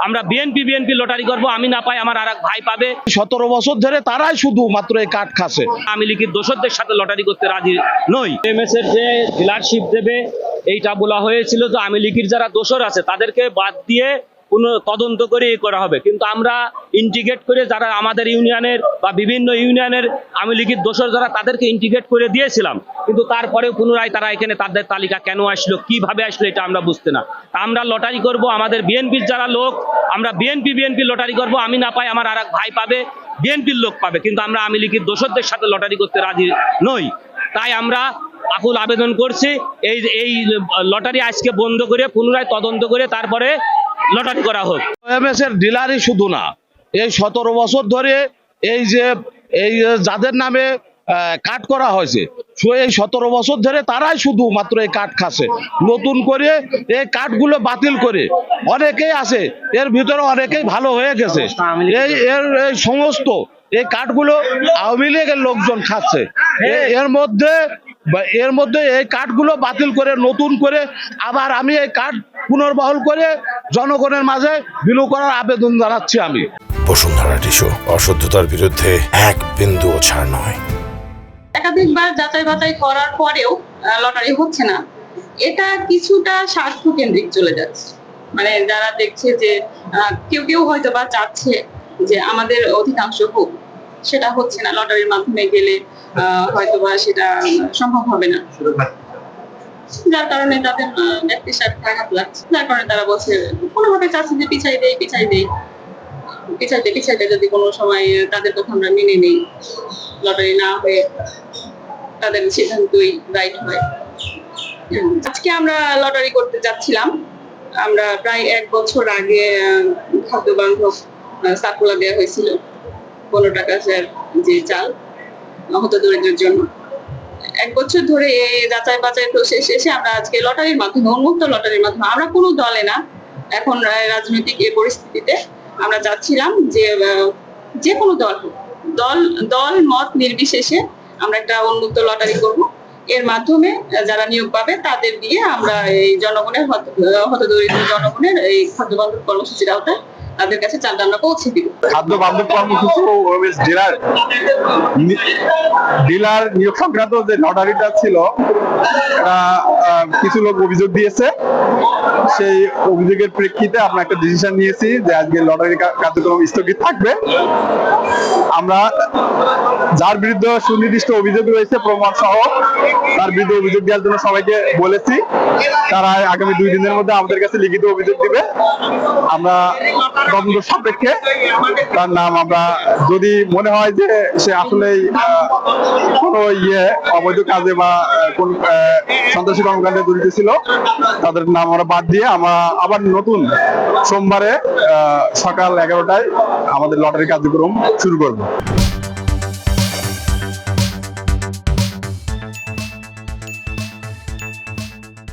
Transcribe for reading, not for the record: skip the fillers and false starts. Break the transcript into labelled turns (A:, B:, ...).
A: আমরা BNP lottery করব, আমি না পাই আমার আরেক ভাই পাবে।
B: 17 বছর ধরে তারাই শুধু মাত্র এই কার্ড খাচ্ছে।
A: আমি লীগের দোসরদের সাথে লটারি করতে রাজি নই। এমএস এর যে ডিলারশিপ দেবে এইটা বলা হয়েছিল যে আমি লীগের যারা দোসর আছে তাদেরকে বাদ দিয়ে তদন্ত করে করা হবে, কিন্তু আমরা ইন্টিগ্রেট করে যারা আমাদের ইউনিয়নের বা বিভিন্ন ইউনিয়নের আমি লীগের দোসর যারা তাদেরকে ইন্টিগ্রেট করে দিয়েছিলাম, কিন্তু তারপরেও পুনরায় তারা এখানে তাদের তালিকা কেন আসলো, কিভাবে আসলো এটা আমরা বুঝতে না। আমরা লটারি করব, আমাদের বিএনপির যারা লোক, আমরা বিএনপি লটারি করব, আমি না পাই আমার আরেক ভাই পাবে, বিএনপির লোক পাবে, কিন্তু আমরা আমি লীগের দোসরদের সাথে লটারি করতে রাজি নই। তাই আমরা আকুল আবেদন করছি এই লটারি আজকে বন্ধ করে পুনরায় তদন্ত করে তারপরে লটারি করা হোক।
B: এমএস এর ডিলারই শুধু না, এই 17 বছর ধরে এই যাদের নামে কাট করা হয়েছে, এই 17 বছর ধরে তারাই শুধু মাত্র এই কাট খাচ্ছে। নতুন করে এই কাটগুলো বাতিল করে অনেকেই আছে, এর ভিতরে অনেকেই ভালো হয়ে গেছে। এই সমস্ত এই কাটগুলো আওয়ামী লীগের লোকজন খাচ্ছে। এর মধ্যে এই কার্ডগুলো বাতিল করে নতুন করে আবার আমি এই কার্ড পুনর্বহাল করে জনগণের মাঝে বিলি করার আবেদন জানাচ্ছি। আমি
C: বসুন্ধরা টিস্যু, অশুদ্ধতার বিরুদ্ধে এক বিন্দুও ছাড় নয়।
D: একাধিকবার যাচাই বাছাই করার পরেও লটারি হচ্ছে না, এটা কিছুটা স্বার্থ কেন্দ্রিক চলে যাচ্ছে। মানে যারা দেখছে যে কেউ হয়তো বা চাচ্ছে যে আমাদের অধিকাংশ হোক, সেটা হচ্ছে না। লটারির মাধ্যমে গেলে হয়তোবা সেটা সম্ভব হবে না, যার কারণে তাদের ব্যক্তির স্বার্থে আঘাত লাগছে। যার কারণে তারা বলছে কোনোভাবে চাচ্ছে যে পিছাইতে যদি কোনো সময় তাদের কথা আমরা মেনে নেই, লটারি না হয়ে তাদের সিদ্ধান্তই রাইট হয়। আজকে আমরা লটারি করতে যাচ্ছিলাম। আমরা প্রায় 1 বছর আগে খাদ্য বান্ধব সার্কুলার দেওয়া হয়েছিল 15 টাকা যে চাল হতো দরিদ্রের জন্য। 1 বছর ধরে এই যাচাই বাছাই প্রসেস শেষে আমরা আজকে লটারির মাধ্যমে, উন্মুক্ত লটারির মাধ্যমে, আমরা কোনো দলে না, এখন রাজনৈতিক এই পরিস্থিতিতে আমরা চাচ্ছিলাম যে কোনো দল মত নির্বিশেষে আমরা একটা উন্মুক্ত লটারি করব। এর মাধ্যমে যারা নিয়োগ পাবে তাদের দিয়ে আমরা এই জনগণের হতদরিদ্র জনগণের এই খাদ্য বান্ধব কর্মসূচির আওতায় তাদের কাছে চালটা আমরা পৌঁছে দিব।
E: খাদ্য বান্ধব কর্মসূচি ডিলার নিয়োগ সংক্রান্ত যে লটারিটা ছিল, কিছু লোক অভিযোগ দিয়েছে। সেই অভিযোগের প্রেক্ষিতে আমরা একটা ডিসিশন নিয়েছি যে আজকে লটারি কার্যক্রম স্থগিত থাকবে। আমরা যার বিরুদ্ধে সুনির্দিষ্ট অভিযোগ রয়েছে প্রমাণ সহ তার বিরুদ্ধে অভিযোগ দেওয়ার জন্য সবাইকে বলেছি। তারা আগামী 2 দিনের মধ্যে আমাদের কাছে লিখিত অভিযোগ দিবে। আমরা তদন্ত সাপেক্ষে তার নাম, আমরা যদি মনে হয় যে সে আসলেই কোনো অবৈধ কাজে বা কোন সন্ত্রাসী কর্মকাণ্ডে জড়িত ছিল, তাদের নাম আমরা বাদ দিয়ে আমরা আবার নতুন সোমবারে সকাল 11টায় আমাদের লটারি কার্যক্রম শুরু করব।